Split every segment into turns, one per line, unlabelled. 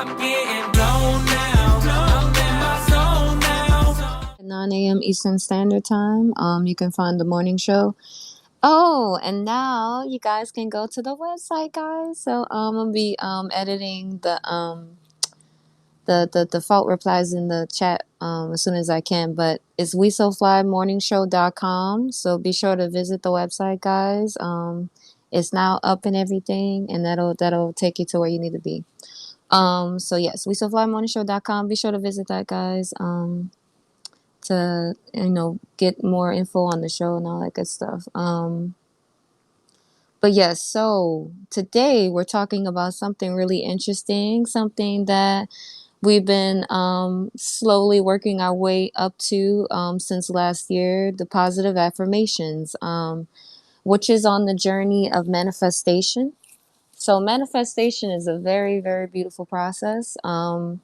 I'm getting blown now. I'm in my zone now.
9 a.m. Eastern Standard Time. You can find the morning show. Oh, and now you guys can go to the website, guys. So I'm gonna be editing the default replies in the chat as soon as I can. But it's WESOFLY So be sure to visit the website, guys. It's now up and everything, and that'll take you to where you need to be. So yes, WESOFLYmorningshow.com. Be sure to visit that, guys. To get more info on the show and all that good stuff. But yes, so today we're talking about something really interesting, something that we've been slowly working our way up to since last year, the positive affirmations, which is on the journey of manifestation. So manifestation is a very, very beautiful process. And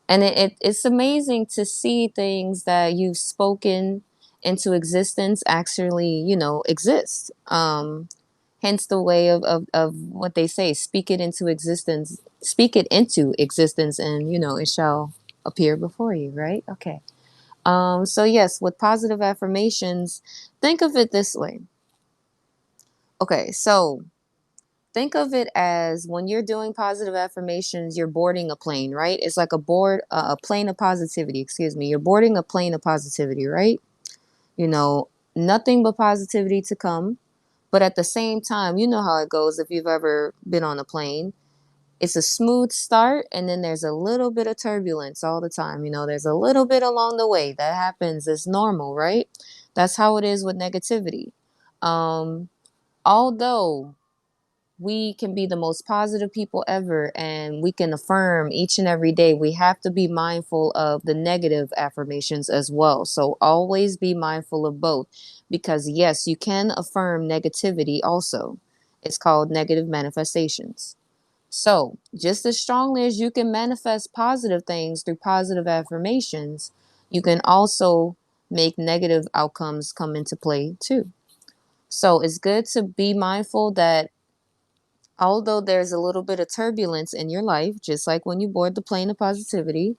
it's amazing to see things that you've spoken into existence actually, exist. Hence the way of what they say, speak it into existence, and it shall appear before you, right? Okay. So yes, with positive affirmations, think of it this way. Okay, so think of it as when you're doing positive affirmations, you're boarding a plane, right? It's like a plane of positivity, excuse me. You're boarding a plane of positivity, right? You know, nothing but positivity to come. But at the same time, you know how it goes if you've ever been on a plane. It's a smooth start, and then there's a little bit of turbulence all the time. There's a little bit along the way that happens. It's normal, right? That's how it is with negativity. Um, Although we can be the most positive people ever and we can affirm each and every day, we have to be mindful of the negative affirmations as well. So always be mindful of both, because yes, you can affirm negativity also. It's called negative manifestations. So just as strongly as you can manifest positive things through positive affirmations, you can also make negative outcomes come into play too. So it's good to be mindful that although there's a little bit of turbulence in your life, just like when you board the plane of positivity,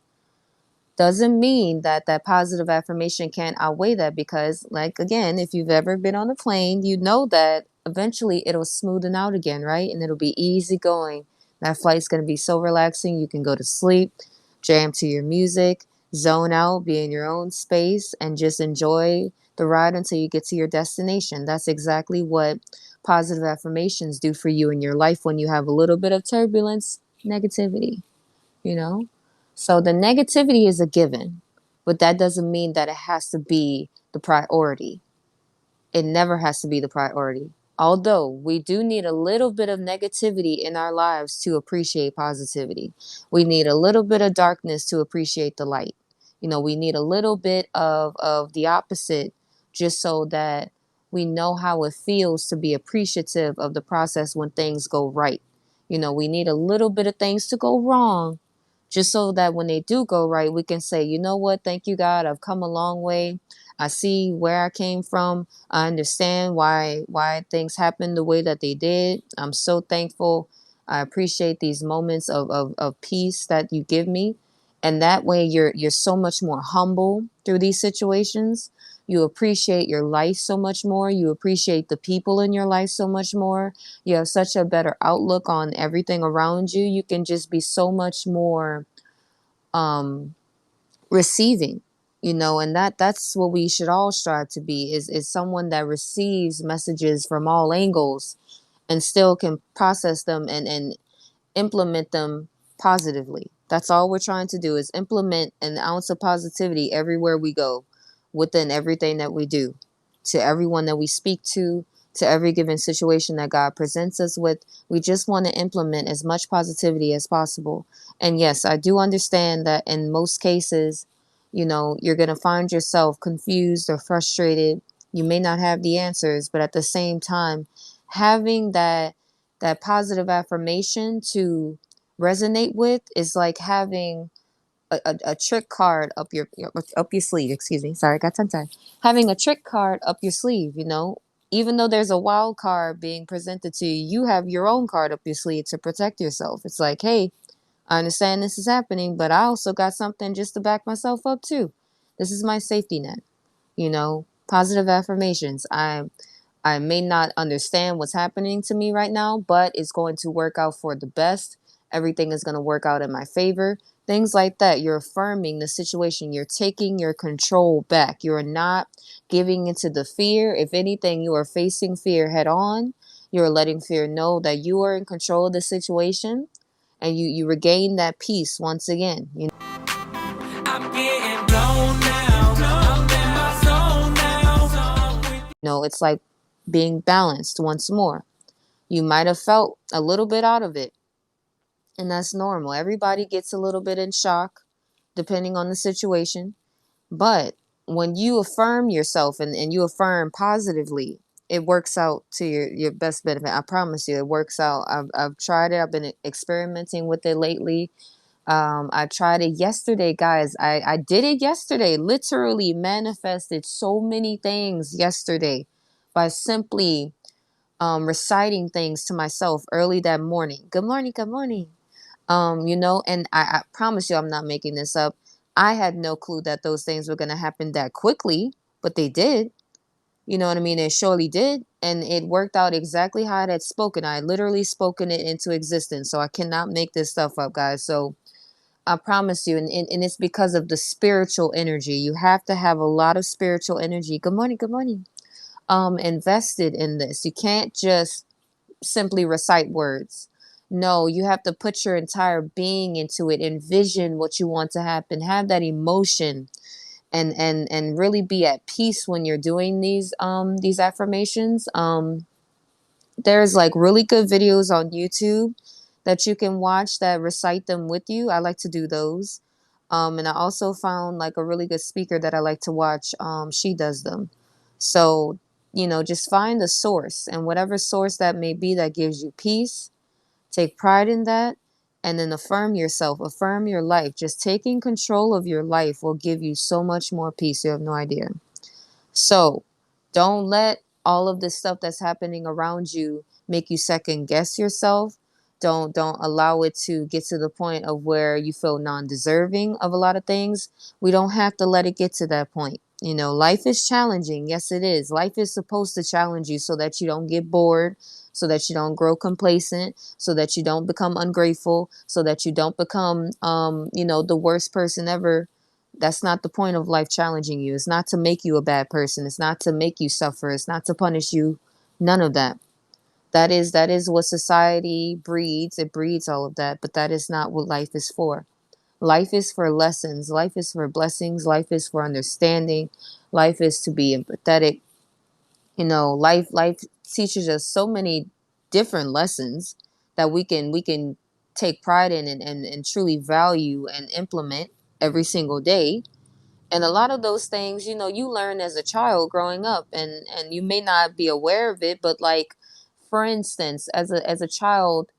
doesn't mean that that positive affirmation can't outweigh that. Because, like, again, if you've ever been on a plane, you know that eventually it'll smoothen out again, right? And it'll be easy going. That flight's going to be so relaxing. You can go to sleep, jam to your music, zone out, be in your own space, and just enjoy the ride until you get to your destination. That's exactly what positive affirmations do for you in your life when you have a little bit of turbulence, negativity, you know? So the negativity is a given, but that doesn't mean that it has to be the priority. It never has to be the priority. Although we do need a little bit of negativity in our lives to appreciate positivity. We need a little bit of darkness to appreciate the light. We need a little bit of the opposite, just so that we know how it feels to be appreciative of the process when things go right. We need a little bit of things to go wrong, just so that when they do go right, we can say, you know what, thank you, God, I've come a long way. I see where I came from. I understand why things happened the way that they did. I'm so thankful. I appreciate these moments of peace that you give me. And that way you're so much more humble through these situations. You appreciate your life so much more. You appreciate the people in your life so much more. You have such a better outlook on everything around you. You can just be so much more um receiving, and that's what we should all strive to be, is someone that receives messages from all angles and still can process them and implement them positively. That's all we're trying to do, is implement an ounce of positivity everywhere we go, within everything that we do, to everyone that we speak to every given situation that God presents us with. We just want to implement as much positivity as possible. And yes, I do understand that in most cases, you're going to find yourself confused or frustrated. You may not have the answers, but at the same time, having that positive affirmation to resonate with is like having a trick card up your sleeve. Excuse me, sorry, I got tongue tied. Having a trick card up your sleeve, even though there's a wild card being presented to you, you have your own card up your sleeve to protect yourself. It's like, hey, I understand this is happening, but I also got something just to back myself up too. This is my safety net. Positive affirmations. I may not understand what's happening to me right now, but it's going to work out for the best. Everything is going to work out in my favor. Things like that. You're affirming the situation. You're taking your control back. You're not giving into the fear. If anything, you are facing fear head on. You're letting fear know that you are in control of the situation, and you regain that peace once again.
I'm getting blown now. I'm in my zone now.
It's like being balanced once more. You might have felt a little bit out of it, and that's normal. Everybody gets a little bit in shock depending on the situation. But when you affirm yourself and you affirm positively, it works out to your best benefit. I promise you, it works out. I've tried it. I've been experimenting with it lately. I tried it yesterday, guys. I did it yesterday. Literally manifested so many things yesterday by simply reciting things to myself early that morning. Good morning, good morning. And I promise you, I'm not making this up. I had no clue that those things were going to happen that quickly, but they did. You know what I mean? It surely did. And it worked out exactly how I had spoken. I had literally spoken it into existence. So I cannot make this stuff up, guys. So I promise you, and it's because of the spiritual energy. You have to have a lot of spiritual energy. Good morning, good morning. Invested in this. You can't just simply recite words. No, you have to put your entire being into it, envision what you want to happen, have that emotion, and really be at peace when you're doing these affirmations. There's like really good videos on YouTube that you can watch that recite them with you. I like to do those. And I also found like a really good speaker that I like to watch. She does them. So, just find the source, and whatever source that may be that gives you peace, take pride in that, and then affirm yourself, affirm your life. Just taking control of your life will give you so much more peace. You have no idea. So don't let all of this stuff that's happening around you make you second guess yourself. Don't allow it to get to the point of where you feel non-deserving of a lot of things. We don't have to let it get to that point. Life is challenging. Yes, it is. Life is supposed to challenge you so that you don't get bored, so that you don't grow complacent, so that you don't become ungrateful, so that you don't become the worst person ever. That's not the point of life challenging you. It's not to make you a bad person. It's not to make you suffer. It's not to punish you. None of that. That is what society breeds. It breeds all of that, but that is not what life is for. Life is for lessons. Life is for blessings. Life is for understanding. Life is to be empathetic. Life teaches us so many different lessons that we can take pride in and truly value and implement every single day. And a lot of those things, you learn as a child growing up, and you may not be aware of it, but like, for instance, as a child,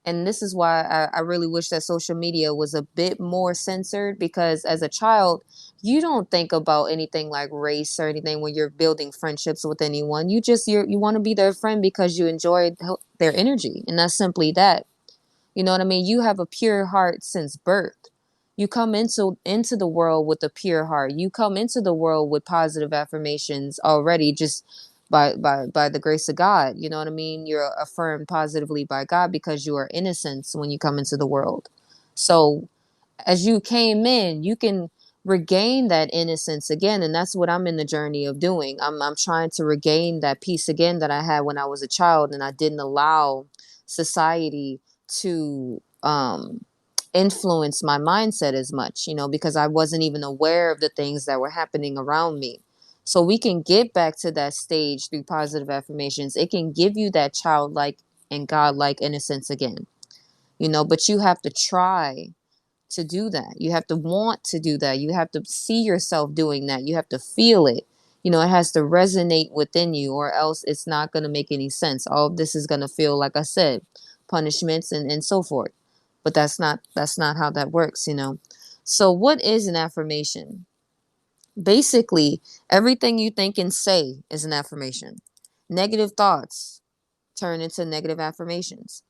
and this is why I really wish that social media was a bit more censored, because as a child, you don't think about anything like race or anything when you're building friendships with anyone. You want to be their friend because you enjoy their energy, and that's simply that. You know what I mean? You have a pure heart since birth. You come into the world with a pure heart. You come into the world with positive affirmations already, just by the grace of God. You know what I mean? You're affirmed positively by God because you are innocent when you come into the world. So as you came in, you can regain that innocence again, and that's what I'm in the journey of doing. I'm trying to regain that peace again that I had when I was a child, and I didn't allow society to influence my mindset as much, because I wasn't even aware of the things that were happening around me. So we can get back to that stage through positive affirmations. It can give you that childlike and godlike innocence again, but you have to try to do that. You have to want to do that. You have to see yourself doing that. You have to feel it. It has to resonate within you, or else it's not going to make any sense. All of this is going to feel, like I said, punishments and so forth. But that's not how that works. So what is an affirmation? Basically, everything you think and say is an affirmation. Negative thoughts turn into negative affirmations.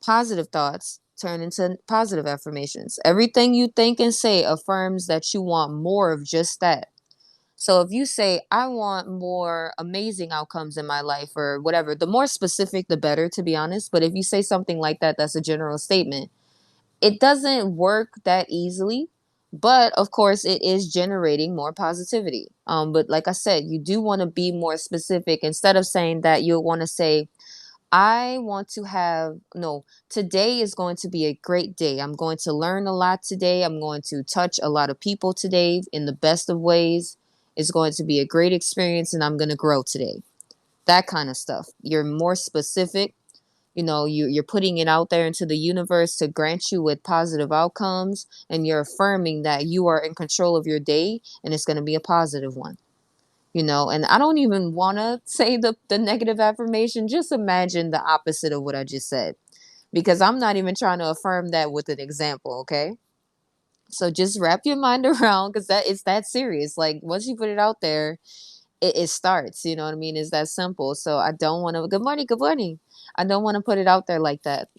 Positive thoughts turn into positive affirmations. Everything you think and say affirms that you want more of just that. So if you say, I want more amazing outcomes in my life or whatever, the more specific, the better, to be honest. But if you say something like that, that's a general statement. It doesn't work that easily, but of course, it is generating more positivity. But like I said, you do want to be more specific. Instead of saying that, you'll want to say, I want to have, no, today is going to be a great day. I'm going to learn a lot today. I'm going to touch a lot of people today in the best of ways. It's going to be a great experience and I'm going to grow today. That kind of stuff. You're more specific. You're putting it out there into the universe to grant you with positive outcomes, and you're affirming that you are in control of your day and it's going to be a positive one. And I don't even want to say the negative affirmation. Just imagine the opposite of what I just said, because I'm not even trying to affirm that with an example. Okay, so just wrap your mind around, because it's that serious. Like, once you put it out there, it starts, you know what I mean? It's that simple. So I don't want to, good morning. I don't want to put it out there like that.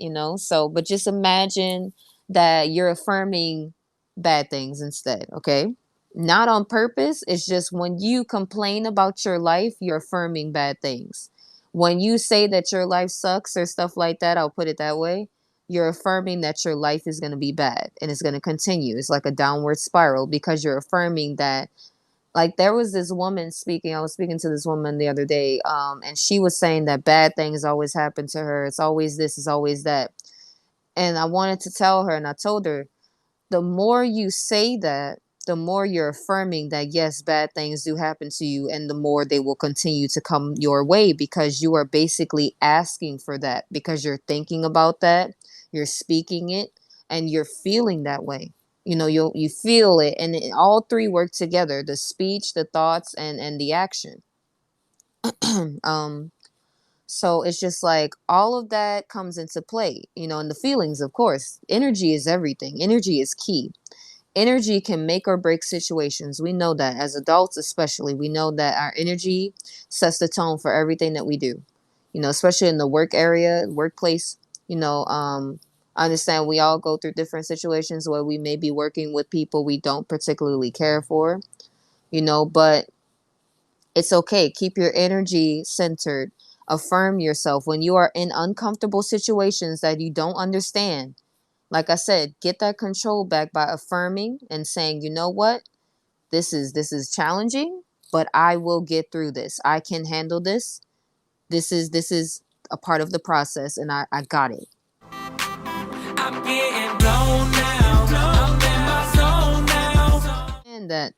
So, but just imagine that you're affirming bad things instead. Okay. Not on purpose. It's just when you complain about your life, you're affirming bad things. When you say that your life sucks or stuff like that, I'll put it that way, you're affirming that your life is going to be bad and it's going to continue. It's like a downward spiral, because you're affirming that. Like, there was this woman speaking. I was speaking to this woman the other day, and she was saying that bad things always happen to her. It's always this, it's always that. And I wanted to tell her, and I told her, the more you say that, the more you're affirming that, yes, bad things do happen to you, and the more they will continue to come your way, because you are basically asking for that, because you're thinking about that, you're speaking it, and you're feeling that way. You feel it, and all three work together: the speech, the thoughts, and the action. um so it's just like all of that comes into play, and the feelings, of course. Energy is everything. Energy is key. Energy can make or break situations. We know that, as adults especially. We know that our energy sets the tone for everything that we do, especially in the work area, workplace. I understand we all go through different situations where we may be working with people we don't particularly care for, but it's okay. Keep your energy centered. Affirm yourself when you are in uncomfortable situations that you don't understand. Like I said, get that control back by affirming and saying, you know what? This is challenging, but I will get through this. I can handle this. This is a part of the process, and I got it.
I'm getting blown now. I'm in my zone now.
And that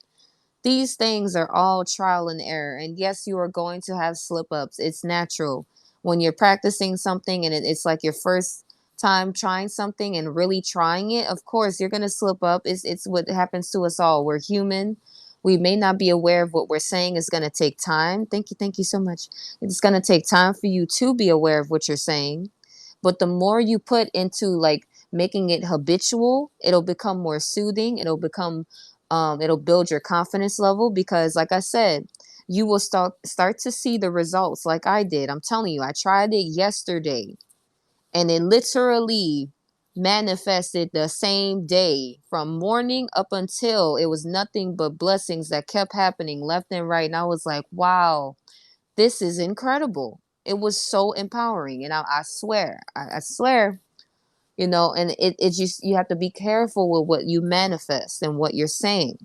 these things are all trial and error. And yes, you are going to have slip ups. It's natural. When you're practicing something and it's like your first time trying something and really trying it, of course, you're going to slip up. It's what happens to us all. We're human. We may not be aware of what we're saying. It's going to take time. Thank you. Thank you so much. It's going to take time for you to be aware of what you're saying. But the more you put into, like, making it habitual, it'll become more soothing. It'll build your confidence level, because, like I said, you will start to see the results, like I did. I'm telling you, I tried it yesterday, and it literally manifested the same day. From morning up until, it was nothing but blessings that kept happening left and right. And I was like, wow, this is incredible. It was so empowering. And I swear, I swear, and it's just, you have to be careful with what you manifest and what you're saying.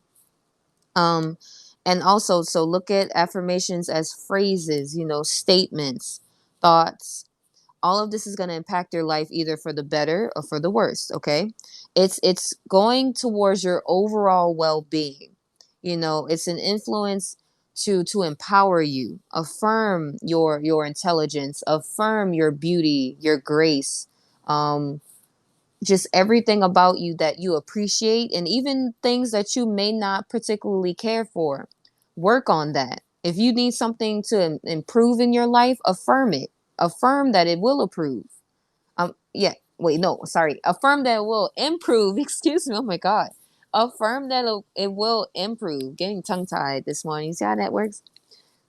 Um, and also, so look at affirmations as phrases, statements, thoughts. All of this is going to impact your life either for the better or for the worst. Okay, it's going towards your overall well-being. It's an influence to empower you. Affirm your intelligence. Affirm your beauty, your grace. Just everything about you that you appreciate, and even things that you may not particularly care for. Work on that. If you need something to improve in your life, affirm it. Affirm that it will improve. Yeah, wait, no, sorry. Affirm that it will improve. Excuse me. Oh my God. Affirm that it will improve. Getting tongue tied this morning. See how that works?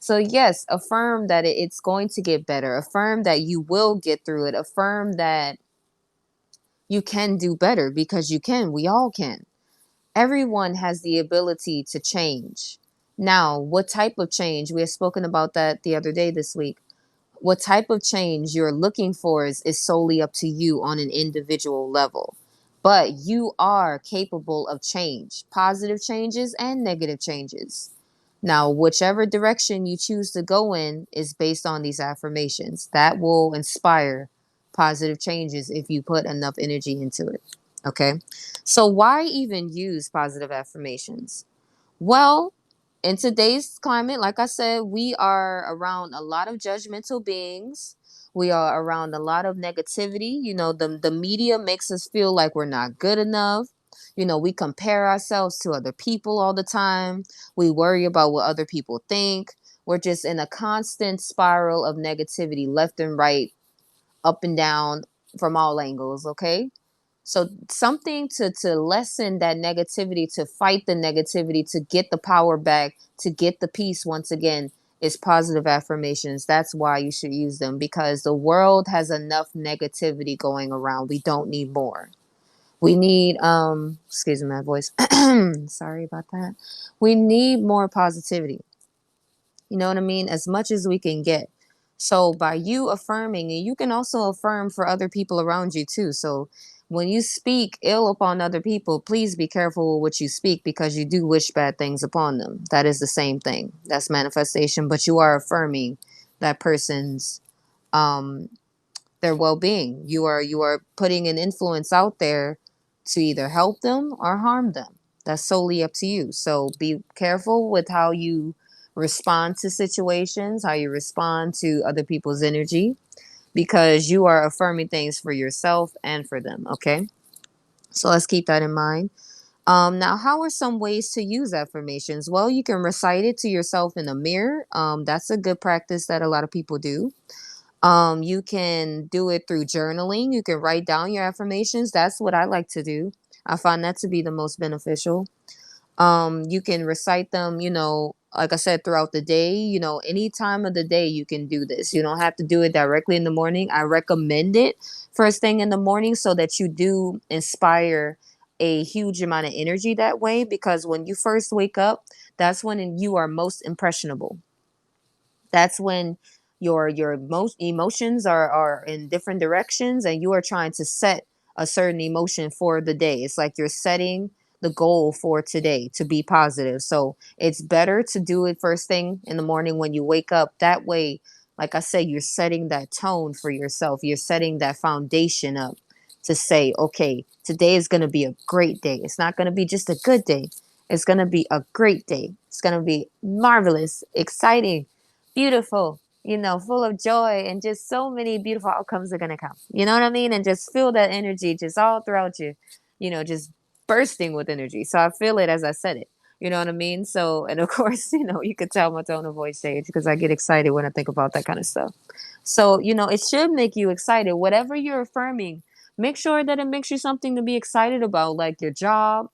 So, yes, affirm that it's going to get better. Affirm that you will get through it. Affirm that You can do better because you can. We all can. Everyone has the ability to change. Now, what type of change? We have spoken about that the other day this week. What type of change you're looking for is solely up to you on an individual level. But you are capable of change, positive changes and negative changes. Now, whichever direction you choose to go in is based on these affirmations. That will inspire positive changes if you put enough energy into it. Okay. So, why even use positive affirmations? Well, in today's climate, like I said, we are around a lot of judgmental beings. We are around a lot of negativity. The media makes us feel like we're not good enough. We compare ourselves to other people all the time. We worry about what other people think. We're just in a constant spiral of negativity, left and right, up and down, from all angles, okay? So something to lessen that negativity, to fight the negativity, to get the power back, to get the peace once again, is positive affirmations. That's why you should use them, because the world has enough negativity going around. We don't need more. We need excuse me my voice. Sorry about that. We need more positivity. You know what I mean? As much as we can get. So by you affirming, and you can also affirm for other people around you too. So when you speak ill upon other people, please be careful with what you speak, because you do wish bad things upon them. That is the same thing. That's manifestation, but you are affirming that person's um their well-being. You are putting an influence out there to either help them or harm them. That's solely up to you. So be careful with how you respond to situations, how you respond to other people's energy, because you are affirming things for yourself and for them. Okay. So let's keep that in mind. Now, how are some ways to use affirmations? Well, you can recite it to yourself in a mirror. That's a good practice that a lot of people do. You can do it through journaling. You can write down your affirmations. That's what I like to do. I find that to be the most beneficial. You can recite them, like I said, throughout the day, any time of the day you can do this. You don't have to do it directly in the morning. I recommend it first thing in the morning, so that you do inspire a huge amount of energy that way, because when you first wake up, that's when you are most impressionable. That's when your most emotions are in different directions, and you are trying to set a certain emotion for the day. It's like you're setting the goal for today to be positive. So it's better to do it first thing in the morning when you wake up. That way, like I said, you're setting that tone for yourself. You're setting that foundation up to say, okay, today is going to be a great day. It's not going to be just a good day. It's going to be a great day. It's going to be marvelous, exciting, beautiful, full of joy, and just so many beautiful outcomes are going to come. You know what I mean? And just feel that energy just all throughout you, just bursting with energy. So I feel it as I said it. You know what I mean? So, and of course, you could tell my tone of voice change, because I get excited when I think about that kind of stuff. So, it should make you excited. Whatever you're affirming, make sure that it makes you something to be excited about, like your job.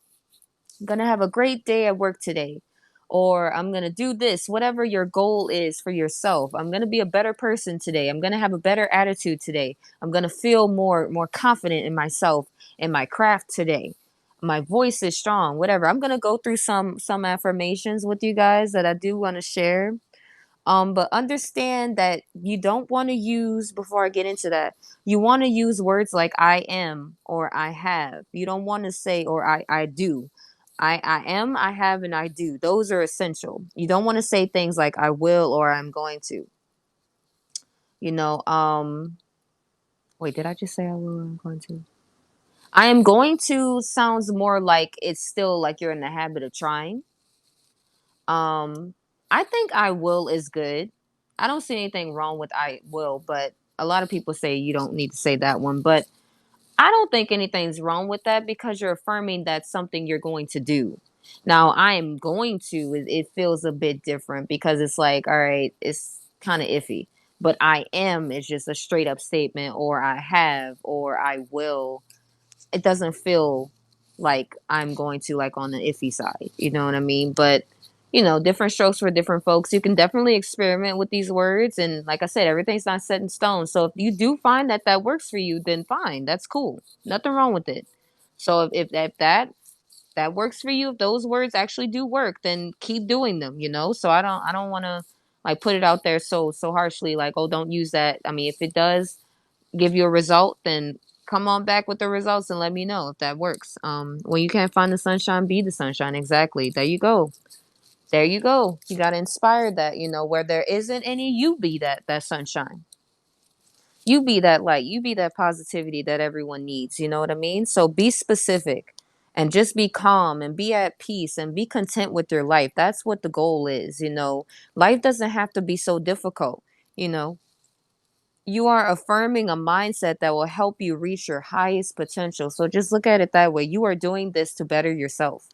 I'm gonna have a great day at work today, or I'm gonna do this, whatever your goal is for yourself. I'm gonna be a better person today. I'm gonna have a better attitude today. I'm gonna feel more confident in myself and my craft today. My voice is strong, whatever. I'm gonna go through some affirmations with you guys that I do want to share. But understand that you don't want to use, before I get into that, you want to use words like I am or I have. You don't want to say or I do. I am, I have, and I do. Those are essential. You don't want to say things like I will or I'm going to. You know, wait, did I just say I will or I'm going to? I am going to sounds more like it's still like you're in the habit of trying. Um, I think I will is good. I don't see anything wrong with I will, but a lot of people say you don't need to say that one. But I don't think anything's wrong with that, because you're affirming that's something you're going to do. Now, I am going to, it feels a bit different, because it's like, all right, it's kind of iffy. But I am is just a straight up statement, or I have, or I will. It doesn't feel like I'm going to, like on the iffy side. You know what I mean? But different strokes for different folks. You can definitely experiment with these words. And like I said, everything's not set in stone. So if you do find that that works for you, then fine. That's cool. Nothing wrong with it. So if that works for you, if those words actually do work, then keep doing them. So I don't want to like put it out there so harshly, like, oh, don't use that. I mean, if it does give you a result, then come on back with the results and let me know if that works. When you can't find the sunshine, be the sunshine. Exactly. There you go. There you go. You got to inspire that, where there isn't any, you be that sunshine. You be that light. You be that positivity that everyone needs. You know what I mean? So be specific and just be calm and be at peace and be content with your life. That's what the goal is. Life doesn't have to be so difficult. You know, you are affirming a mindset that will help you reach your highest potential. So just look at it that way. You are doing this to better yourself.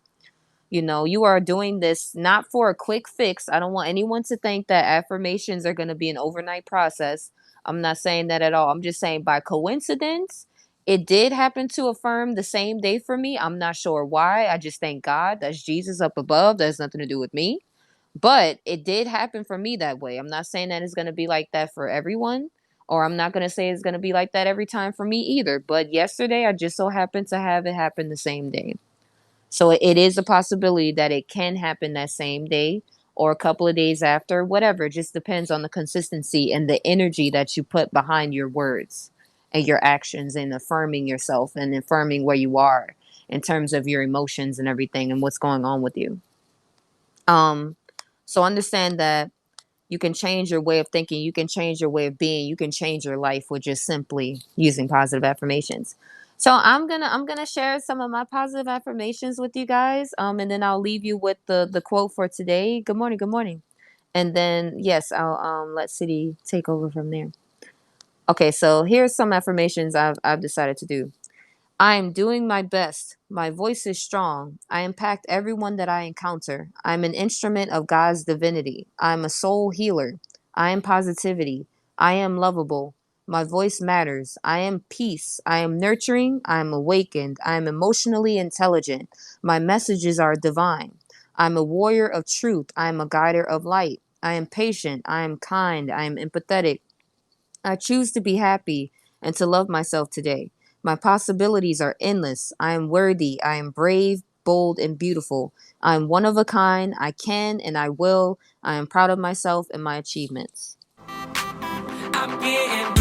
You are doing this not for a quick fix. I don't want anyone to think that affirmations are going to be an overnight process. I'm not saying that at all. I'm just saying by coincidence, it did happen to affirm the same day for me. I'm not sure why. I just thank God. That's Jesus up above. That has nothing to do with me. But it did happen for me that way. I'm not saying that it's going to be like that for everyone, or I'm not going to say it's going to be like that every time for me either. But yesterday, I just so happened to have it happen the same day. So it is a possibility that it can happen that same day or a couple of days after, whatever. It just depends on the consistency and the energy that you put behind your words and your actions and affirming yourself and affirming where you are in terms of your emotions and everything and what's going on with you. Um, so understand that you can change your way of thinking, you can change your way of being, you can change your life with just simply using positive affirmations. So I'm gonna share some of my positive affirmations with you guys, and then I'll leave you with the quote for today. Good morning, good morning, and then yes, I'll let City take over from there. Okay, so here's some affirmations I've decided to do. I am doing my best. My voice is strong. I impact everyone that I encounter. I'm an instrument of God's divinity. I'm a soul healer. I am positivity. I am lovable. My voice matters. I am peace. I am nurturing. I am awakened. I am emotionally intelligent. My messages are divine. I'm a warrior of truth. I am a guider of light. I am patient. I am kind. I am empathetic. I choose to be happy and to love myself today. My possibilities are endless. I am worthy. I am brave, bold, and beautiful. I am one of a kind. I can and I will. I am proud of myself and my achievements.
I'm getting